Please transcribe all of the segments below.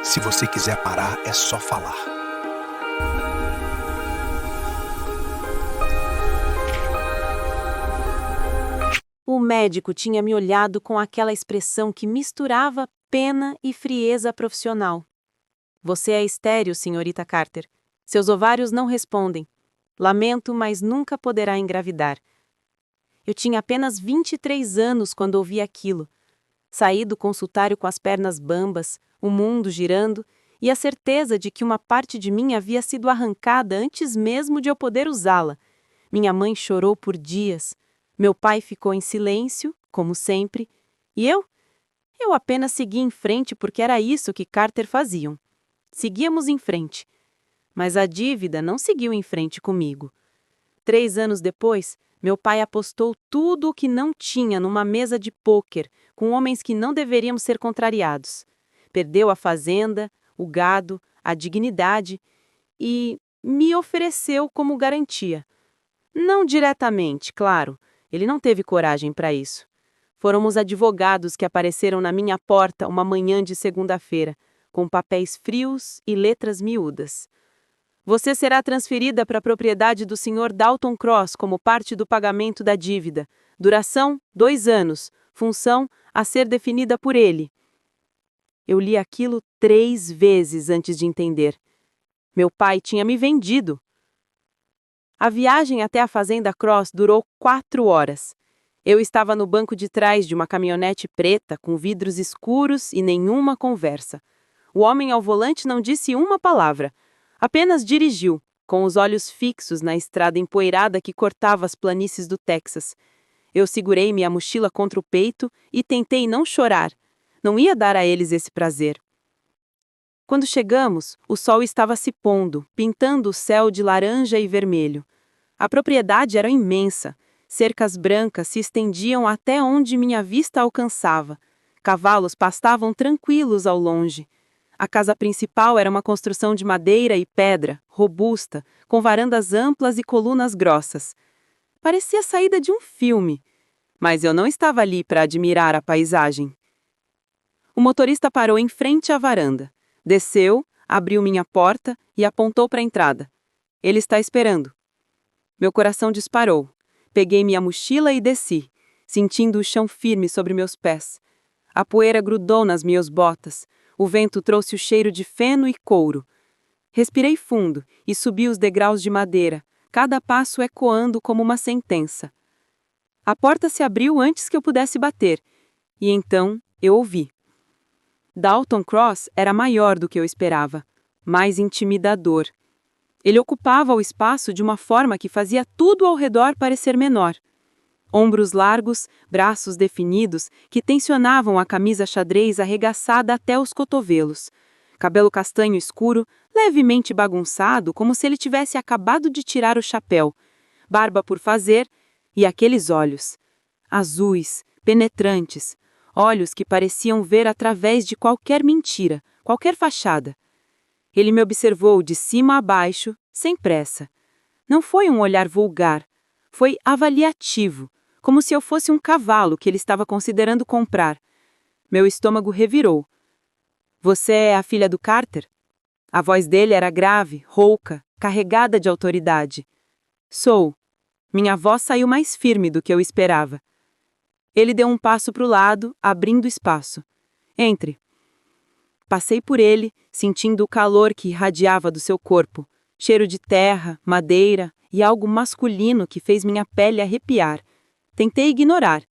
Se você quiser parar, é só falar. O médico tinha me olhado com aquela expressão que misturava pena e frieza profissional. Você é estéril, senhorita Carter. Seus ovários não respondem. Lamento, mas nunca poderá engravidar. Eu tinha apenas 23 anos quando ouvi aquilo. Saí do consultório com as pernas bambas, o mundo girando, e a certeza de que uma parte de mim havia sido arrancada antes mesmo de eu poder usá-la. Minha mãe chorou por dias. Meu pai ficou em silêncio, como sempre, e eu apenas segui em frente porque era isso que Carter faziam. Seguíamos em frente. Mas a dívida não seguiu em frente comigo. 3 anos depois, meu pai apostou tudo o que não tinha numa mesa de pôquer com homens que não deveriam ser contrariados. Perdeu a fazenda, o gado, a dignidade e me ofereceu como garantia. Não diretamente, claro. Ele não teve coragem para isso. Foram os advogados que apareceram na minha porta uma manhã de segunda-feira, com papéis frios e letras miúdas. Você será transferida para a propriedade do Sr. Dalton Cross como parte do pagamento da dívida. Duração, 2 anos. Função, a ser definida por ele. Eu li aquilo 3 vezes antes de entender. Meu pai tinha me vendido. A viagem até a fazenda Cross durou 4 horas. Eu estava no banco de trás de uma caminhonete preta com vidros escuros e nenhuma conversa. O homem ao volante não disse uma palavra. Apenas dirigiu, com os olhos fixos na estrada empoeirada que cortava as planícies do Texas. Eu segurei minha mochila contra o peito e tentei não chorar. Não ia dar a eles esse prazer. Quando chegamos, o sol estava se pondo, pintando o céu de laranja e vermelho. A propriedade era imensa. Cercas brancas se estendiam até onde minha vista alcançava. Cavalos pastavam tranquilos ao longe. A casa principal era uma construção de madeira e pedra, robusta, com varandas amplas e colunas grossas. Parecia saída de um filme. Mas eu não estava ali para admirar a paisagem. O motorista parou em frente à varanda. Desceu, abriu minha porta e apontou para a entrada. Ele está esperando. Meu coração disparou. Peguei minha mochila e desci, sentindo o chão firme sobre meus pés. A poeira grudou nas minhas botas. O vento trouxe o cheiro de feno e couro. Respirei fundo e subi os degraus de madeira, cada passo ecoando como uma sentença. A porta se abriu antes que eu pudesse bater, e então eu ouvi. Dalton Cross era maior do que eu esperava, mais intimidador. Ele ocupava o espaço de uma forma que fazia tudo ao redor parecer menor. Ombros largos, braços definidos, que tensionavam a camisa xadrez arregaçada até os cotovelos. Cabelo castanho escuro, levemente bagunçado, como se ele tivesse acabado de tirar o chapéu. Barba por fazer, e aqueles olhos. Azuis, penetrantes. Olhos que pareciam ver através de qualquer mentira, qualquer fachada. Ele me observou de cima a baixo, sem pressa. Não foi um olhar vulgar, foi avaliativo, como se eu fosse um cavalo que ele estava considerando comprar. Meu estômago revirou. Você é a filha do Carter? A voz dele era grave, rouca, carregada de autoridade. Sou. Minha voz saiu mais firme do que eu esperava. Ele deu um passo para o lado, abrindo espaço. Entre. Passei por ele, sentindo o calor que irradiava do seu corpo, cheiro de terra, madeira e algo masculino que fez minha pele arrepiar. Tentei ignorar.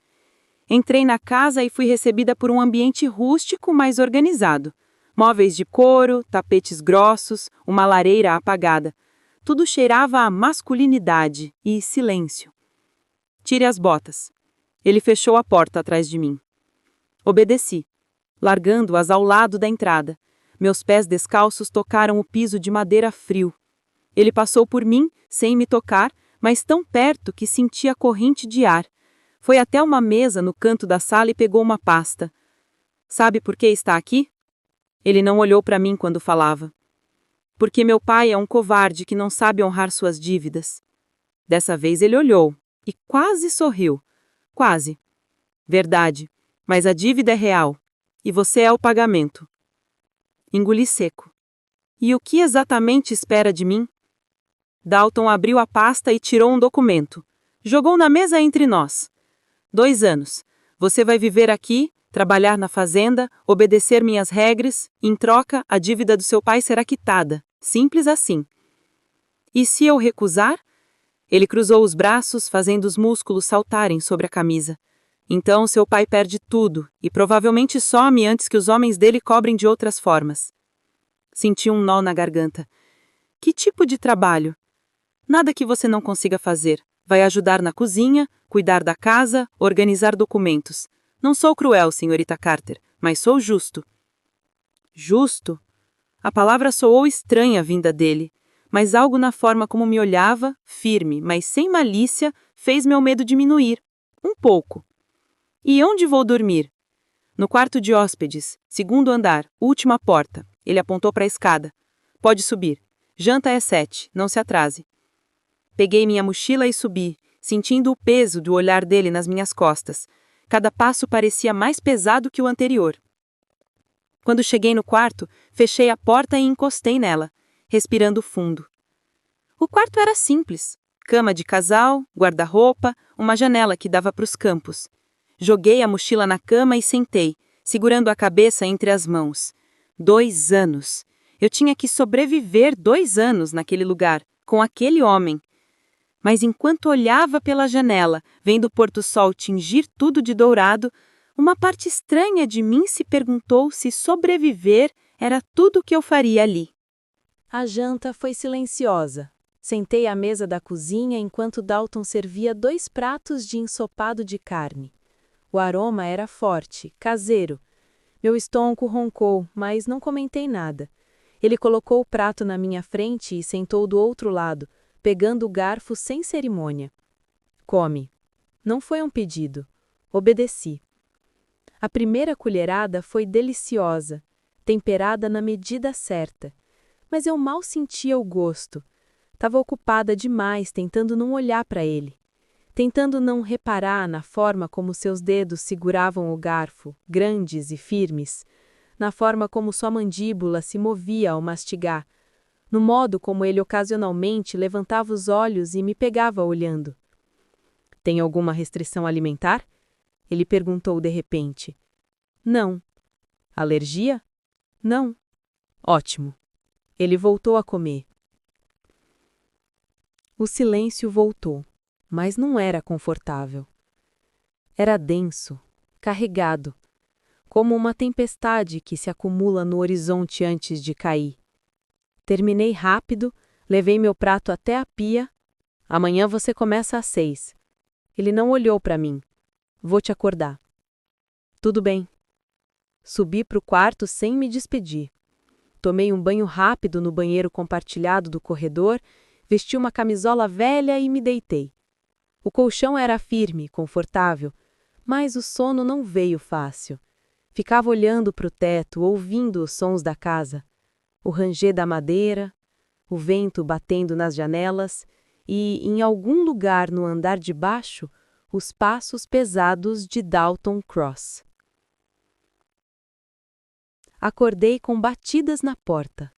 Entrei na casa e fui recebida por um ambiente rústico, mas organizado. Móveis de couro, tapetes grossos, uma lareira apagada. Tudo cheirava a masculinidade e silêncio. Tire as botas. Ele fechou a porta atrás de mim. Obedeci, largando-as ao lado da entrada. Meus pés descalços tocaram o piso de madeira frio. Ele passou por mim, sem me tocar, mas tão perto que senti a corrente de ar. Foi até uma mesa no canto da sala e pegou uma pasta. Sabe por que está aqui? Ele não olhou para mim quando falava. Porque meu pai é um covarde que não sabe honrar suas dívidas. Dessa vez ele olhou e quase sorriu. Quase. Verdade, mas a dívida é real, e você é o pagamento. Engoli seco. E o que exatamente espera de mim? Dalton abriu a pasta e tirou um documento. Jogou na mesa entre nós. 2 anos. Você vai viver aqui, trabalhar na fazenda, obedecer minhas regras. Em troca, a dívida do seu pai será quitada. Simples assim. E se eu recusar? Ele cruzou os braços, fazendo os músculos saltarem sobre a camisa. Então seu pai perde tudo e provavelmente some antes que os homens dele cobrem de outras formas. Senti um nó na garganta. Que tipo de trabalho? Nada que você não consiga fazer. Vai ajudar na cozinha, cuidar da casa, organizar documentos. Não sou cruel, senhorita Carter, mas sou justo. Justo? A palavra soou estranha vinda dele, mas algo na forma como me olhava, firme, mas sem malícia, fez meu medo diminuir. Um pouco. E onde vou dormir? No quarto de hóspedes, 2º andar, última porta. Ele apontou para a escada. Pode subir. Janta é 7, não se atrase. Peguei minha mochila e subi, sentindo o peso do olhar dele nas minhas costas. Cada passo parecia mais pesado que o anterior. Quando cheguei no quarto, fechei a porta e encostei nela, respirando fundo. O quarto era simples. Cama de casal, guarda-roupa, uma janela que dava para os campos. Joguei a mochila na cama e sentei, segurando a cabeça entre as mãos. 2 anos. Eu tinha que sobreviver 2 anos naquele lugar, com aquele homem. Mas enquanto olhava pela janela, vendo o pôr-do-sol tingir tudo de dourado, uma parte estranha de mim se perguntou se sobreviver era tudo o que eu faria ali. A janta foi silenciosa. Sentei à mesa da cozinha enquanto Dalton servia 2 pratos de ensopado de carne. O aroma era forte, caseiro. Meu estômago roncou, mas não comentei nada. Ele colocou o prato na minha frente e sentou do outro lado, pegando o garfo sem cerimônia. Come. Não foi um pedido. Obedeci. A primeira colherada foi deliciosa, temperada na medida certa. Mas eu mal sentia o gosto. Estava ocupada demais tentando não olhar para ele. Tentando não reparar na forma como seus dedos seguravam o garfo, grandes e firmes, na forma como sua mandíbula se movia ao mastigar, no modo como ele ocasionalmente levantava os olhos e me pegava olhando. Tem alguma restrição alimentar? Ele perguntou de repente. Não. Alergia? Não. Ótimo. Ele voltou a comer. O silêncio voltou. Mas não era confortável. Era denso, carregado, como uma tempestade que se acumula no horizonte antes de cair. Terminei rápido, levei meu prato até a pia. Amanhã você começa às 6. Ele não olhou para mim. Vou te acordar. Tudo bem. Subi para o quarto sem me despedir. Tomei um banho rápido no banheiro compartilhado do corredor, vesti uma camisola velha e me deitei. O colchão era firme, confortável, mas o sono não veio fácil. Ficava olhando para o teto, ouvindo os sons da casa, o ranger da madeira, o vento batendo nas janelas e, em algum lugar no andar de baixo, os passos pesados de Dalton Cross. Acordei com batidas na porta.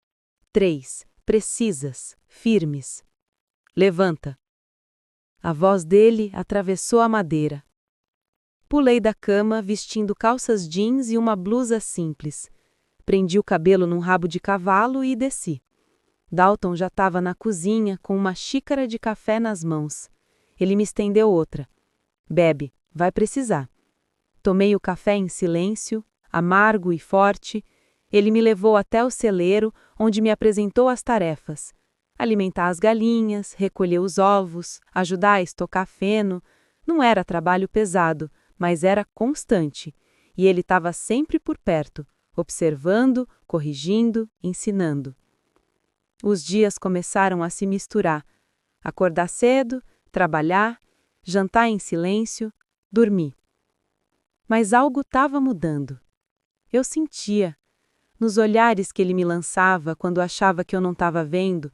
3, precisas, firmes. Levanta. A voz dele atravessou a madeira. Pulei da cama vestindo calças jeans e uma blusa simples. Prendi o cabelo num rabo de cavalo e desci. Dalton já estava na cozinha com uma xícara de café nas mãos. Ele me estendeu outra. Bebe, vai precisar. Tomei o café em silêncio, amargo e forte. Ele me levou até o celeiro, onde me apresentou as tarefas. Alimentar as galinhas, recolher os ovos, ajudar a estocar feno. Não era trabalho pesado, mas era constante. E ele estava sempre por perto, observando, corrigindo, ensinando. Os dias começaram a se misturar. Acordar cedo, trabalhar, jantar em silêncio, dormir. Mas algo estava mudando. Eu sentia. Nos olhares que ele me lançava quando achava que eu não estava vendo,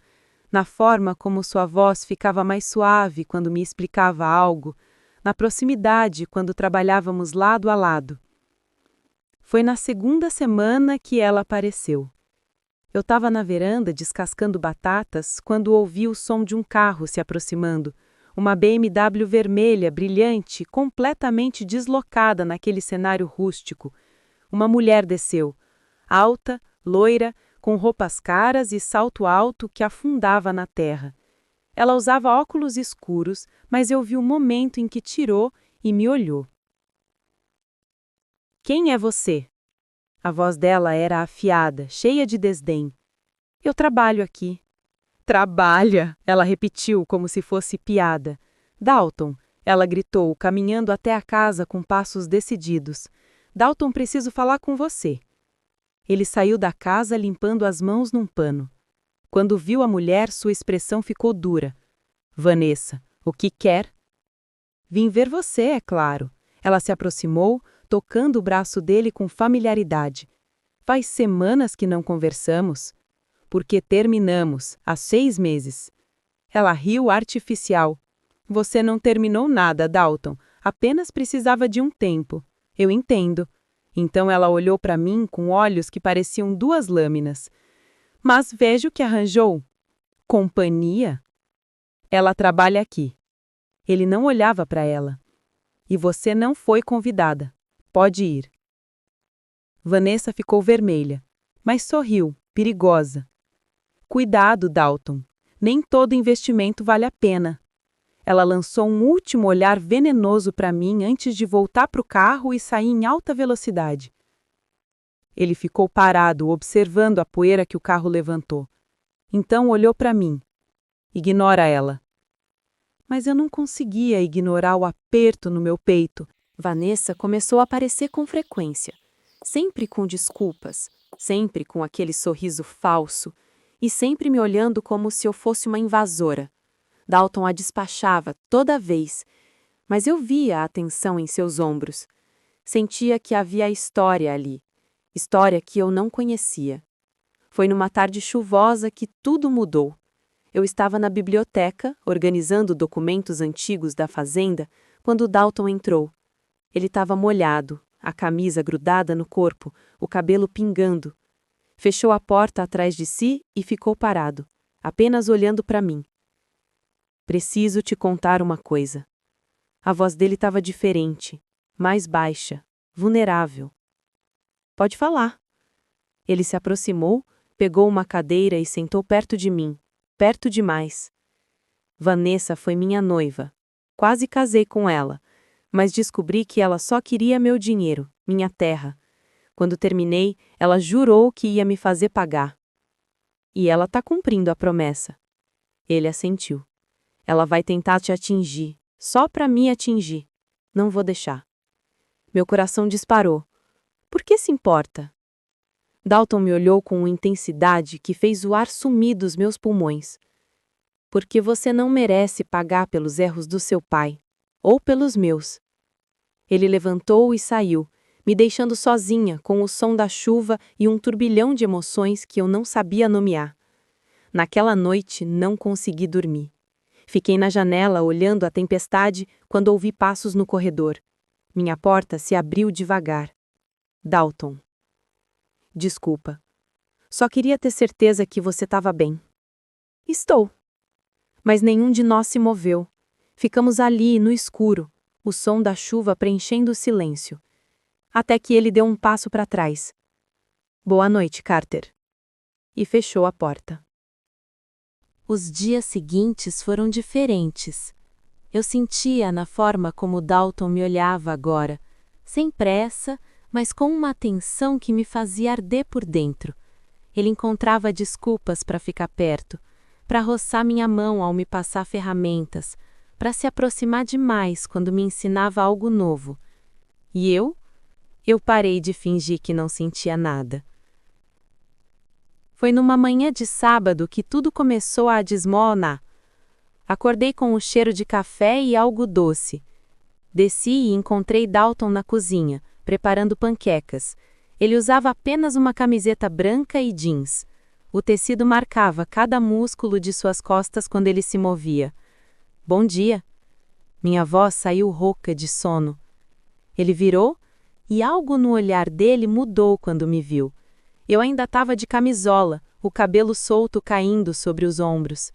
na forma como sua voz ficava mais suave quando me explicava algo, na proximidade quando trabalhávamos lado a lado. Foi na segunda semana que ela apareceu. Eu estava na varanda descascando batatas quando ouvi o som de um carro se aproximando. Uma BMW vermelha, brilhante, completamente deslocada naquele cenário rústico. Uma mulher desceu, alta, loira, com roupas caras e salto alto que afundava na terra. Ela usava óculos escuros, mas eu vi o momento em que tirou e me olhou. Quem é você? A voz dela era afiada, cheia de desdém. Eu trabalho aqui. Trabalha, ela repetiu como se fosse piada. Dalton, ela gritou, caminhando até a casa com passos decididos. Dalton, preciso falar com você. Ele saiu da casa limpando as mãos num pano. Quando viu a mulher, sua expressão ficou dura. Vanessa, o que quer? Vim ver você, é claro. Ela se aproximou, tocando o braço dele com familiaridade. Faz semanas que não conversamos. Porque terminamos, há 6 meses. Ela riu artificial. Você não terminou nada, Dalton. Apenas precisava de um tempo. Eu entendo. Então ela olhou para mim com olhos que pareciam 2 lâminas. Mas vejo que arranjou. Companhia? Ela trabalha aqui. Ele não olhava para ela. E você não foi convidada. Pode ir. Vanessa ficou vermelha, mas sorriu, perigosa. Cuidado, Dalton. Nem todo investimento vale a pena. Ela lançou um último olhar venenoso para mim antes de voltar para o carro e sair em alta velocidade. Ele ficou parado, observando a poeira que o carro levantou. Então olhou para mim. Ignora ela. Mas eu não conseguia ignorar o aperto no meu peito. Vanessa começou a aparecer com frequência, sempre com desculpas, sempre com aquele sorriso falso e sempre me olhando como se eu fosse uma invasora. Dalton a despachava toda vez, mas eu via a tensão em seus ombros. Sentia que havia história ali, história que eu não conhecia. Foi numa tarde chuvosa que tudo mudou. Eu estava na biblioteca, organizando documentos antigos da fazenda, quando Dalton entrou. Ele estava molhado, a camisa grudada no corpo, o cabelo pingando. Fechou a porta atrás de si e ficou parado, apenas olhando para mim. Preciso te contar uma coisa. A voz dele estava diferente, mais baixa, vulnerável. Pode falar. Ele se aproximou, pegou uma cadeira e sentou perto de mim, perto demais. Vanessa foi minha noiva. Quase casei com ela, mas descobri que ela só queria meu dinheiro, minha terra. Quando terminei, ela jurou que ia me fazer pagar. E ela está cumprindo a promessa. Ele assentiu. Ela vai tentar te atingir, só para me atingir. Não vou deixar. Meu coração disparou. Por que se importa? Dalton me olhou com uma intensidade que fez o ar sumir dos meus pulmões. Porque você não merece pagar pelos erros do seu pai, ou pelos meus. Ele levantou e saiu, me deixando sozinha com o som da chuva e um turbilhão de emoções que eu não sabia nomear. Naquela noite não consegui dormir. Fiquei na janela olhando a tempestade quando ouvi passos no corredor. Minha porta se abriu devagar. Dalton. Desculpa. Só queria ter certeza que você estava bem. Estou. Mas nenhum de nós se moveu. Ficamos ali, no escuro, o som da chuva preenchendo o silêncio. Até que ele deu um passo para trás. Boa noite, Carter. E fechou a porta. Os dias seguintes foram diferentes. Eu sentia na forma como Dalton me olhava agora, sem pressa, mas com uma atenção que me fazia arder por dentro. Ele encontrava desculpas para ficar perto, para roçar minha mão ao me passar ferramentas, para se aproximar demais quando me ensinava algo novo. E eu? Eu parei de fingir que não sentia nada. Foi numa manhã de sábado que tudo começou a desmoronar. Acordei com o cheiro de café e algo doce. Desci e encontrei Dalton na cozinha, preparando panquecas. Ele usava apenas uma camiseta branca e jeans. O tecido marcava cada músculo de suas costas quando ele se movia. Bom dia. Minha voz saiu rouca de sono. Ele virou e algo no olhar dele mudou quando me viu. Eu ainda estava de camisola, o cabelo solto caindo sobre os ombros.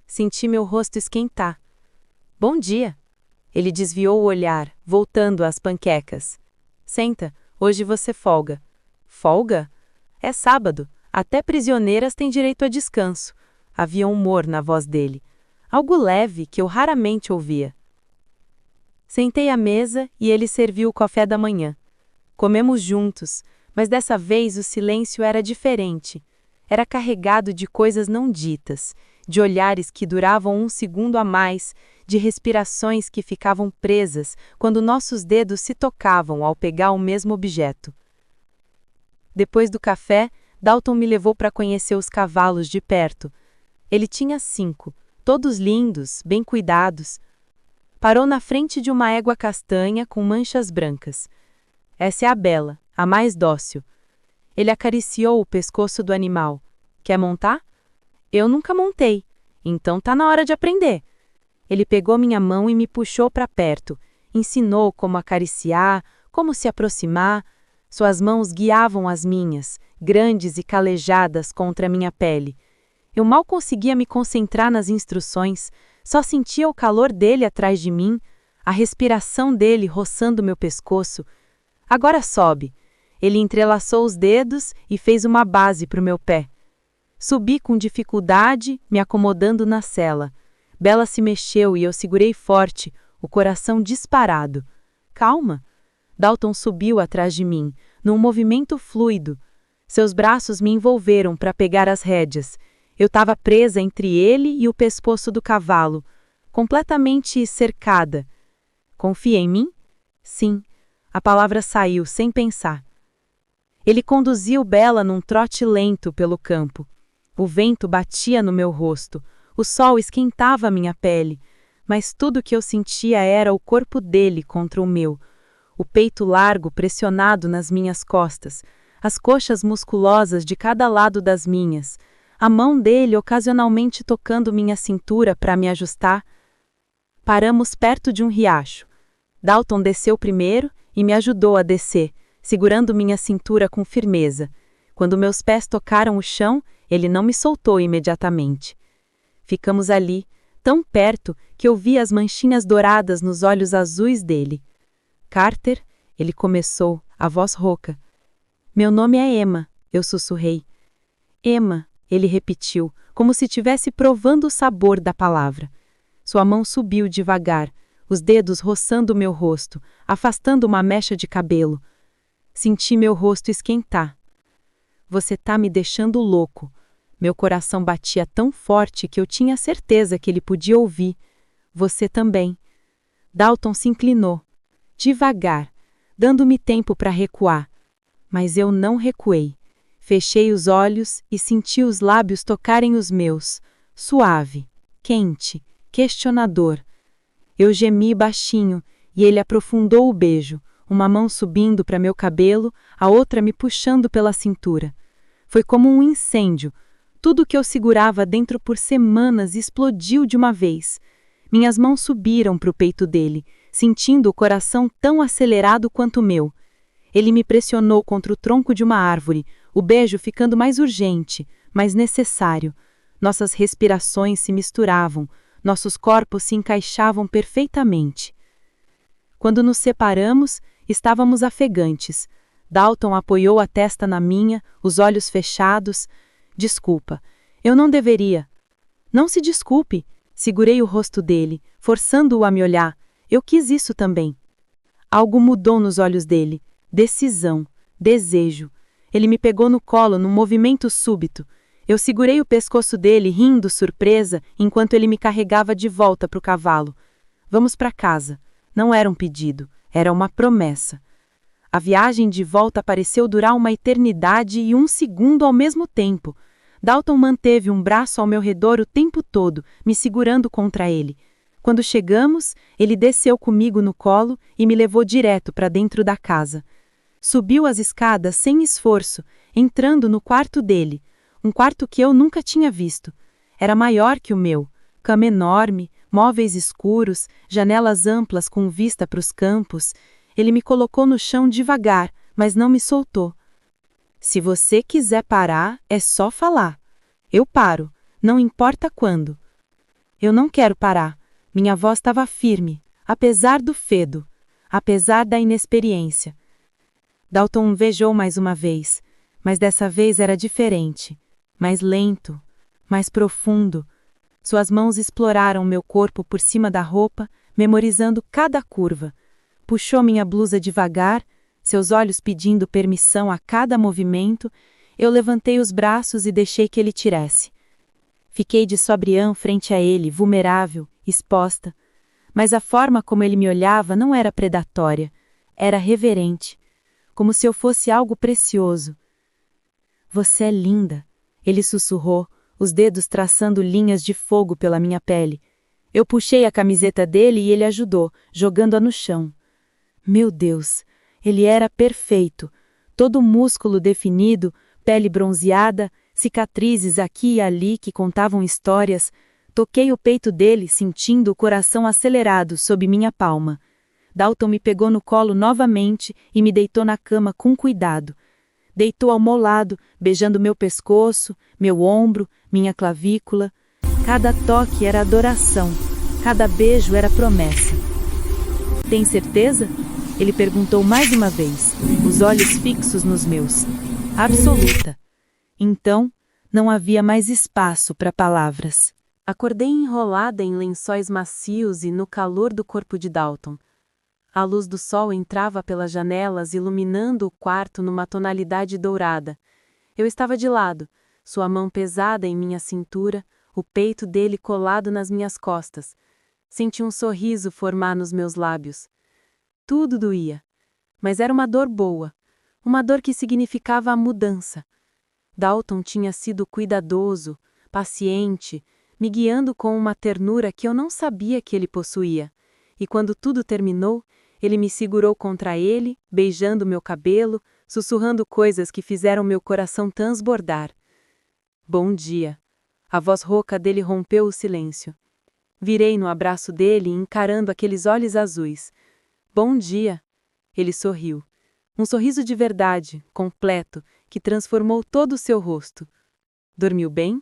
Senti meu rosto esquentar. Bom dia. Ele desviou o olhar, voltando às panquecas. Senta, hoje você folga. Folga? É sábado. Até prisioneiras têm direito a descanso. Havia humor na voz dele. Algo leve que eu raramente ouvia. Sentei à mesa e ele serviu o café da manhã. Comemos juntos, mas dessa vez o silêncio era diferente. Era carregado de coisas não ditas, de olhares que duravam um segundo a mais, de respirações que ficavam presas quando nossos dedos se tocavam ao pegar o mesmo objeto. Depois do café, Dalton me levou para conhecer os cavalos de perto. Ele tinha 5, todos lindos, bem cuidados. Parou na frente de uma égua castanha com manchas brancas. Essa é a Bela, a mais dócil. Ele acariciou o pescoço do animal. Quer montar? Eu nunca montei, então tá na hora de aprender. Ele pegou minha mão e me puxou para perto. Ensinou como acariciar, como se aproximar. Suas mãos guiavam as minhas, grandes e calejadas contra minha pele. Eu mal conseguia me concentrar nas instruções, só sentia o calor dele atrás de mim, a respiração dele roçando meu pescoço. Agora sobe. Ele entrelaçou os dedos e fez uma base para o meu pé. Subi com dificuldade, me acomodando na sela. Bela se mexeu e eu segurei forte, o coração disparado. Calma. Dalton subiu atrás de mim, num movimento fluido. Seus braços me envolveram para pegar as rédeas. Eu estava presa entre ele e o pescoço do cavalo, completamente cercada. Confia em mim? Sim. A palavra saiu sem pensar. Ele conduziu Bela num trote lento pelo campo. O vento batia no meu rosto, o sol esquentava minha pele, mas tudo que eu sentia era o corpo dele contra o meu, o peito largo pressionado nas minhas costas, as coxas musculosas de cada lado das minhas, a mão dele ocasionalmente tocando minha cintura para me ajustar. Paramos perto de um riacho. Dalton desceu primeiro e me ajudou a descer, segurando minha cintura com firmeza. Quando meus pés tocaram o chão, ele não me soltou imediatamente. Ficamos ali, tão perto que eu vi as manchinhas douradas nos olhos azuis dele. Carter, ele começou, a voz rouca. Meu nome é Emma, eu sussurrei. Emma, ele repetiu, como se estivesse provando o sabor da palavra. Sua mão subiu devagar, os dedos roçando meu rosto, afastando uma mecha de cabelo. Senti meu rosto esquentar. Você tá me deixando louco. Meu coração batia tão forte que eu tinha certeza que ele podia ouvir. Você também. Dalton se inclinou, devagar, dando-me tempo para recuar. Mas eu não recuei. Fechei os olhos e senti os lábios tocarem os meus, suave, quente, questionador. Eu gemi baixinho e ele aprofundou o beijo, uma mão subindo para meu cabelo, a outra me puxando pela cintura. Foi como um incêndio. Tudo que eu segurava dentro por semanas explodiu de uma vez. Minhas mãos subiram para o peito dele, sentindo o coração tão acelerado quanto o meu. Ele me pressionou contra o tronco de uma árvore, o beijo ficando mais urgente, mais necessário. Nossas respirações se misturavam, nossos corpos se encaixavam perfeitamente. Quando nos separamos, estávamos ofegantes. Dalton apoiou a testa na minha, os olhos fechados. Desculpa, eu não deveria. Não se desculpe. Segurei o rosto dele, forçando-o a me olhar. Eu quis isso também. Algo mudou nos olhos dele. Decisão, desejo. Ele me pegou no colo num movimento súbito. Eu segurei o pescoço dele, rindo surpresa, enquanto ele me carregava de volta para o cavalo. Vamos para casa. Não era um pedido, era uma promessa. A viagem de volta pareceu durar uma eternidade e um segundo ao mesmo tempo. Dalton manteve um braço ao meu redor o tempo todo, me segurando contra ele. Quando chegamos, ele desceu comigo no colo e me levou direto para dentro da casa. Subiu as escadas sem esforço, entrando no quarto dele, um quarto que eu nunca tinha visto. Era maior que o meu, cama enorme, móveis escuros, janelas amplas com vista para os campos. Ele me colocou no chão devagar, mas não me soltou. Se você quiser parar, é só falar. Eu paro, não importa quando. Eu não quero parar. Minha voz estava firme, apesar do fedo, apesar da inexperiência. Dalton vejou mais uma vez, mas dessa vez era diferente, mais lento, mais profundo. Suas mãos exploraram meu corpo por cima da roupa, memorizando cada curva. Puxou minha blusa devagar, seus olhos pedindo permissão a cada movimento. Eu levantei os braços e deixei que ele tirasse. Fiquei de sobrião frente a ele, vulnerável, exposta. Mas a forma como ele me olhava não era predatória, era reverente, como se eu fosse algo precioso. Você é linda, ele sussurrou, os dedos traçando linhas de fogo pela minha pele. Eu puxei a camiseta dele e ele ajudou, jogando-a no chão. Meu Deus, ele era perfeito, todo músculo definido, pele bronzeada, cicatrizes aqui e ali que contavam histórias. Toquei o peito dele, sentindo o coração acelerado sob minha palma. Dalton me pegou no colo novamente e me deitou na cama com cuidado. Deitou ao meu lado, beijando meu pescoço, meu ombro, minha clavícula. Cada toque era adoração, cada beijo era promessa. Tem certeza? Ele perguntou mais uma vez, os olhos fixos nos meus. Absoluta. Então, não havia mais espaço para palavras. Acordei enrolada em lençóis macios e no calor do corpo de Dalton. A luz do sol entrava pelas janelas, iluminando o quarto numa tonalidade dourada. Eu estava de lado, sua mão pesada em minha cintura, o peito dele colado nas minhas costas. Senti um sorriso formar nos meus lábios. Tudo doía, mas era uma dor boa, uma dor que significava a mudança. Dalton tinha sido cuidadoso, paciente, me guiando com uma ternura que eu não sabia que ele possuía. E quando tudo terminou, ele me segurou contra ele, beijando meu cabelo, sussurrando coisas que fizeram meu coração transbordar. Bom dia. A voz rouca dele rompeu o silêncio. Virei no abraço dele, encarando aqueles olhos azuis. Bom dia. Ele sorriu. Um sorriso de verdade, completo, que transformou todo o seu rosto. Dormiu bem?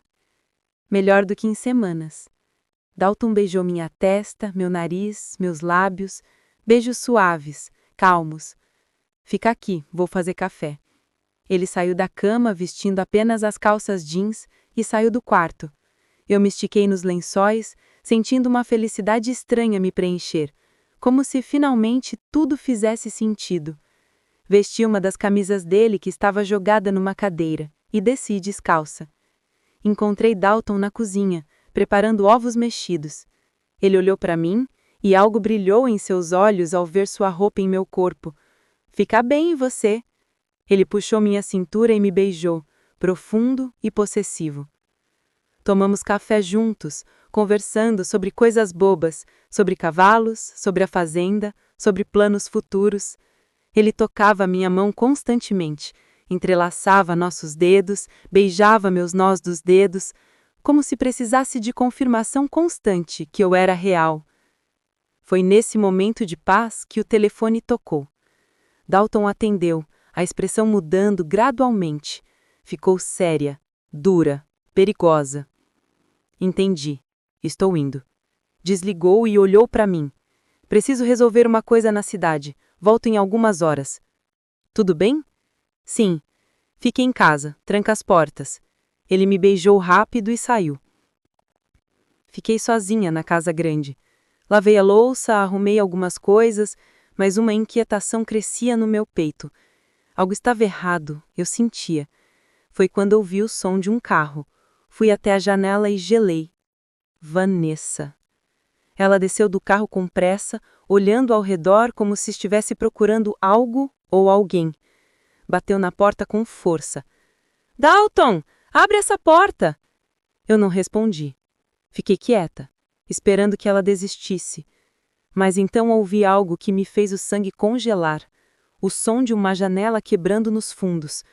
Melhor do que em semanas. Dalton beijou minha testa, meu nariz, meus lábios, beijos suaves, calmos. Fica aqui, vou fazer café. Ele saiu da cama vestindo apenas as calças jeans e saiu do quarto. Eu me estiquei nos lençóis, sentindo uma felicidade estranha me preencher, como se finalmente tudo fizesse sentido. Vesti uma das camisas dele que estava jogada numa cadeira e desci descalça. Encontrei Dalton na cozinha, preparando ovos mexidos. Ele olhou para mim e algo brilhou em seus olhos ao ver sua roupa em meu corpo. Fica bem em você. Ele puxou minha cintura e me beijou, profundo e possessivo. Tomamos café juntos, conversando sobre coisas bobas, sobre cavalos, sobre a fazenda, sobre planos futuros. Ele tocava minha mão constantemente, entrelaçava nossos dedos, beijava meus nós dos dedos, como se precisasse de confirmação constante que eu era real. Foi nesse momento de paz que o telefone tocou. Dalton atendeu, a expressão mudando gradualmente. Ficou séria, dura, perigosa. Entendi. Estou indo. Desligou e olhou para mim. Preciso resolver uma coisa na cidade. Volto em algumas horas. Tudo bem? Sim. Fique em casa, tranca as portas. Ele me beijou rápido e saiu. Fiquei sozinha na casa grande. Lavei a louça, arrumei algumas coisas, mas uma inquietação crescia no meu peito. Algo estava errado, eu sentia. Foi quando ouvi o som de um carro. Fui até a janela e gelei. Vanessa. Ela desceu do carro com pressa, olhando ao redor como se estivesse procurando algo ou alguém. Bateu na porta com força. Dalton, abre essa porta! Eu não respondi. Fiquei quieta, esperando que ela desistisse. Mas então ouvi algo que me fez o sangue congelar. O som de uma janela quebrando nos fundos.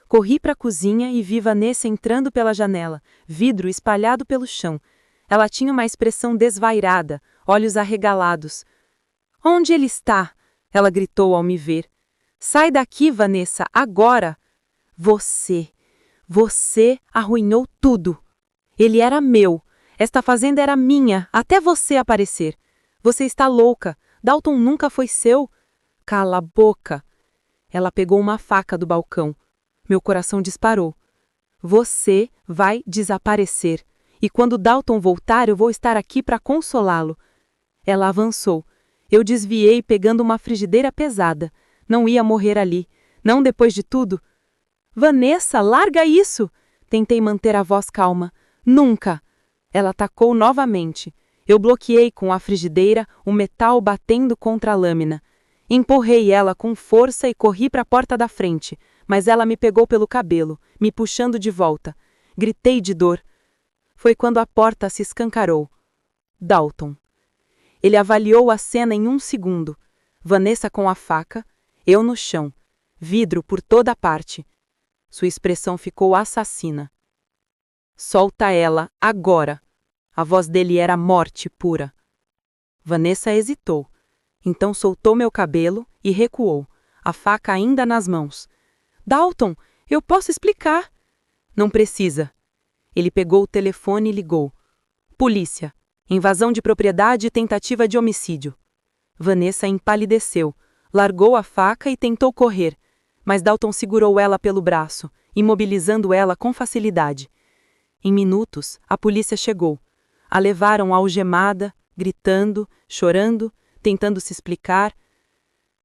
Corri para a cozinha e vi Vanessa entrando pela janela, vidro espalhado pelo chão. Ela tinha uma expressão desvairada, olhos arregalados. Onde ele está? Ela gritou ao me ver. Sai daqui, Vanessa, agora! Você arruinou tudo! Ele era meu. Esta fazenda era minha, até você aparecer. Você está louca. Dalton nunca foi seu. Cala a boca. Ela pegou uma faca do balcão. Meu coração disparou. Você vai desaparecer. E quando Dalton voltar, eu vou estar aqui para consolá-lo. Ela avançou. Eu desviei pegando uma frigideira pesada. Não ia morrer ali. Não depois de tudo. Vanessa, larga isso! Tentei manter a voz calma. Nunca! Ela atacou novamente. Eu bloqueei com a frigideira, o metal batendo contra a lâmina. Empurrei ela com força e corri para a porta da frente, mas ela me pegou pelo cabelo, me puxando de volta. Gritei de dor. Foi quando a porta se escancarou. Dalton. Ele avaliou a cena em 1 segundo. Vanessa com a faca, eu no chão, vidro por toda parte. Sua expressão ficou assassina. Solta ela, agora! A voz dele era morte pura. Vanessa hesitou. Então soltou meu cabelo e recuou, a faca ainda nas mãos. Dalton, eu posso explicar. Não precisa. Ele pegou o telefone e ligou. Polícia. Invasão de propriedade e tentativa de homicídio. Vanessa empalideceu, largou a faca e tentou correr, mas Dalton segurou ela pelo braço, imobilizando ela com facilidade. Em minutos, a polícia chegou. A levaram algemada, gritando, chorando, tentando se explicar.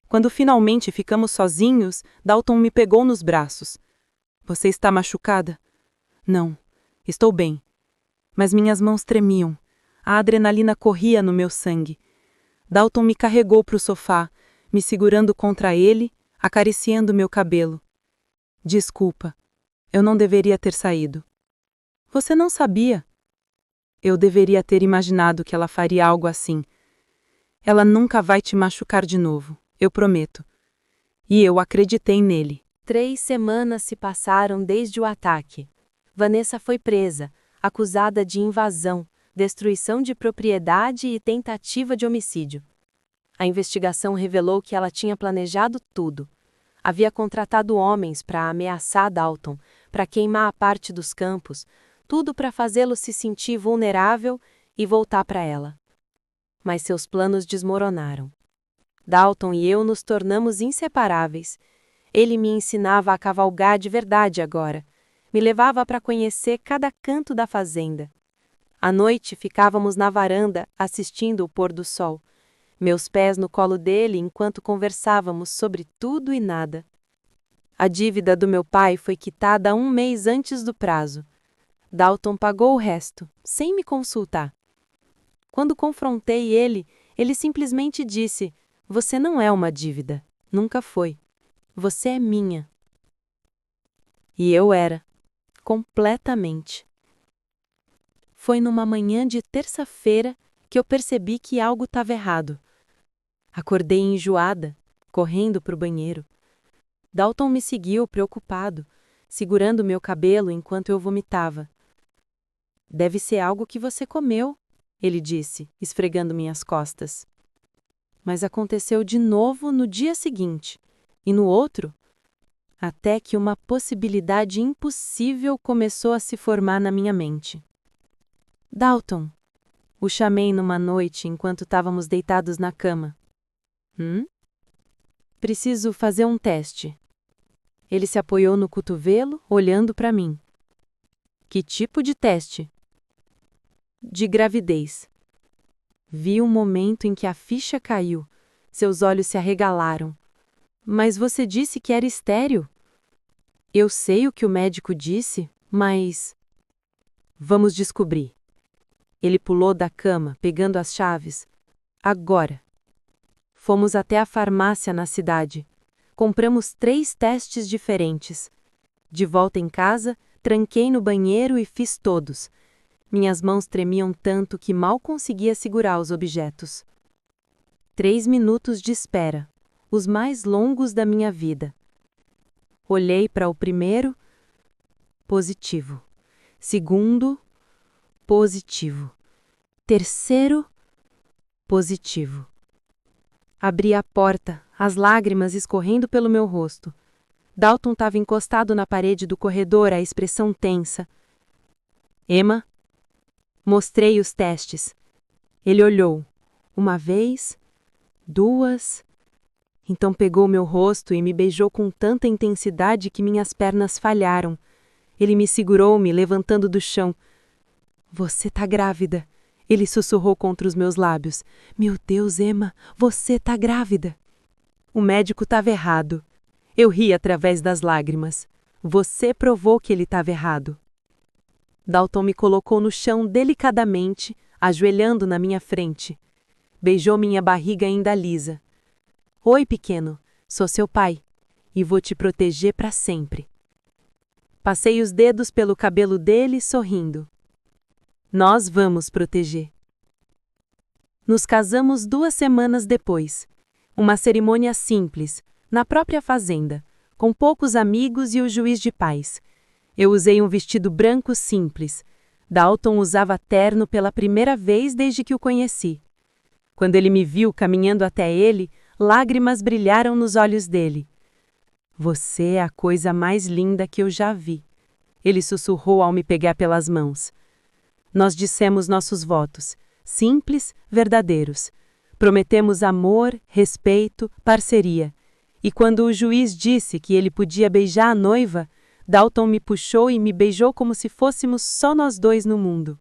Quando finalmente ficamos sozinhos, Dalton me pegou nos braços. Você está machucada? Não, estou bem. Mas minhas mãos tremiam. A adrenalina corria no meu sangue. Dalton me carregou para o sofá, me segurando contra ele, acariciando meu cabelo. Desculpa, eu não deveria ter saído. Você não sabia. Eu deveria ter imaginado que ela faria algo assim. Ela nunca vai te machucar de novo, eu prometo. E eu acreditei nele. 3 semanas se passaram desde o ataque. Vanessa foi presa, acusada de invasão, destruição de propriedade e tentativa de homicídio. A investigação revelou que ela tinha planejado tudo. Havia contratado homens para ameaçar Dalton, para queimar a parte dos campos, tudo para fazê-lo se sentir vulnerável e voltar para ela. Mas seus planos desmoronaram. Dalton e eu nos tornamos inseparáveis. Ele me ensinava a cavalgar de verdade agora. Me levava para conhecer cada canto da fazenda. À noite ficávamos na varanda assistindo o pôr do sol. Meus pés no colo dele enquanto conversávamos sobre tudo e nada. A dívida do meu pai foi quitada 1 mês antes do prazo. Dalton pagou o resto, sem me consultar. Quando confrontei ele, ele simplesmente disse: "Você não é uma dívida. Nunca foi. Você é minha." E eu era. Completamente. Foi numa manhã de terça-feira que eu percebi que algo estava errado. Acordei enjoada, correndo para o banheiro. Dalton me seguiu preocupado, segurando meu cabelo enquanto eu vomitava. "Deve ser algo que você comeu", ele disse, esfregando minhas costas. Mas aconteceu de novo no dia seguinte, e no outro, até que uma possibilidade impossível começou a se formar na minha mente. "Dalton", o chamei numa noite enquanto estávamos deitados na cama. Preciso fazer um teste." Ele se apoiou no cotovelo, olhando para mim. "Que tipo de teste?" "De gravidez." Vi um momento em que a ficha caiu. Seus olhos se arregalaram. "Mas você disse que era estéril." "Eu sei o que o médico disse, mas..." "Vamos descobrir." Ele pulou da cama, pegando as chaves. "Agora." Fomos até a farmácia na cidade. Compramos 3 testes diferentes. De volta em casa, tranquei no banheiro e fiz todos. Minhas mãos tremiam tanto que mal conseguia segurar os objetos. 3 minutos de espera, os mais longos da minha vida. Olhei para o primeiro, positivo. Segundo, positivo. Terceiro, positivo. Abri a porta, as lágrimas escorrendo pelo meu rosto. Dalton estava encostado na parede do corredor, a expressão tensa. "Emma, Mostrei os testes. Ele olhou. Uma vez, duas. Então pegou meu rosto e me beijou com tanta intensidade que minhas pernas falharam. Ele me segurou, me levantando do chão. Você tá grávida. Ele sussurrou contra os meus lábios. Meu Deus, Emma, você tá grávida. O médico estava errado. Eu ri através das lágrimas. Você provou que ele estava errado. Dalton me colocou no chão delicadamente, ajoelhando na minha frente. Beijou minha barriga ainda lisa. Oi, pequeno, sou seu pai, e vou te proteger para sempre. Passei os dedos pelo cabelo dele, sorrindo. Nós vamos proteger. Nos casamos 2 semanas depois. Uma cerimônia simples, na própria fazenda, com poucos amigos e o juiz de paz. Eu usei um vestido branco simples. Dalton usava terno pela primeira vez desde que o conheci. Quando ele me viu caminhando até ele, lágrimas brilharam nos olhos dele. Você é a coisa mais linda que eu já vi. Ele sussurrou ao me pegar pelas mãos. Nós dissemos nossos votos, simples, verdadeiros. Prometemos amor, respeito, parceria. E quando o juiz disse que ele podia beijar a noiva, Dalton me puxou e me beijou como se fôssemos só nós dois no mundo.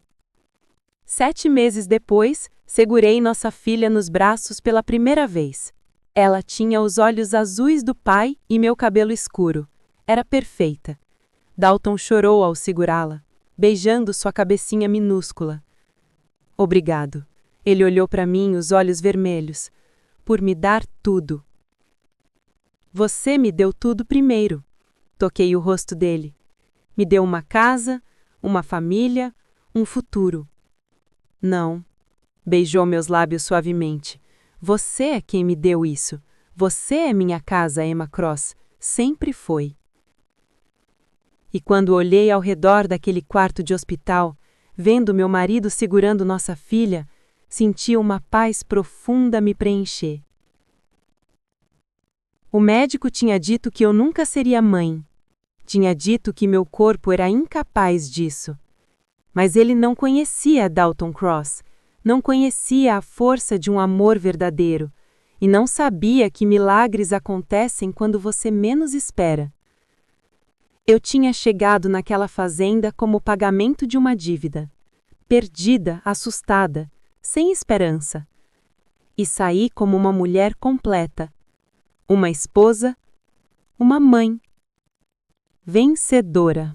7 meses depois, segurei nossa filha nos braços pela primeira vez. Ela tinha os olhos azuis do pai e meu cabelo escuro. Era perfeita. Dalton chorou ao segurá-la, beijando sua cabecinha minúscula. Obrigado. Ele olhou para mim, os olhos vermelhos. Por me dar tudo. Você me deu tudo primeiro. Toquei o rosto dele. Me deu uma casa, uma família, um futuro. Não. Beijou meus lábios suavemente. Você é quem me deu isso. Você é minha casa, Emma Cross. Sempre foi. E quando olhei ao redor daquele quarto de hospital, vendo meu marido segurando nossa filha, senti uma paz profunda me preencher. O médico tinha dito que eu nunca seria mãe. Tinha dito que meu corpo era incapaz disso. Mas ele não conhecia Dalton Cross, não conhecia a força de um amor verdadeiro, e não sabia que milagres acontecem quando você menos espera. Eu tinha chegado naquela fazenda como pagamento de uma dívida, perdida, assustada, sem esperança. E saí como uma mulher completa, uma esposa, uma mãe, vencedora.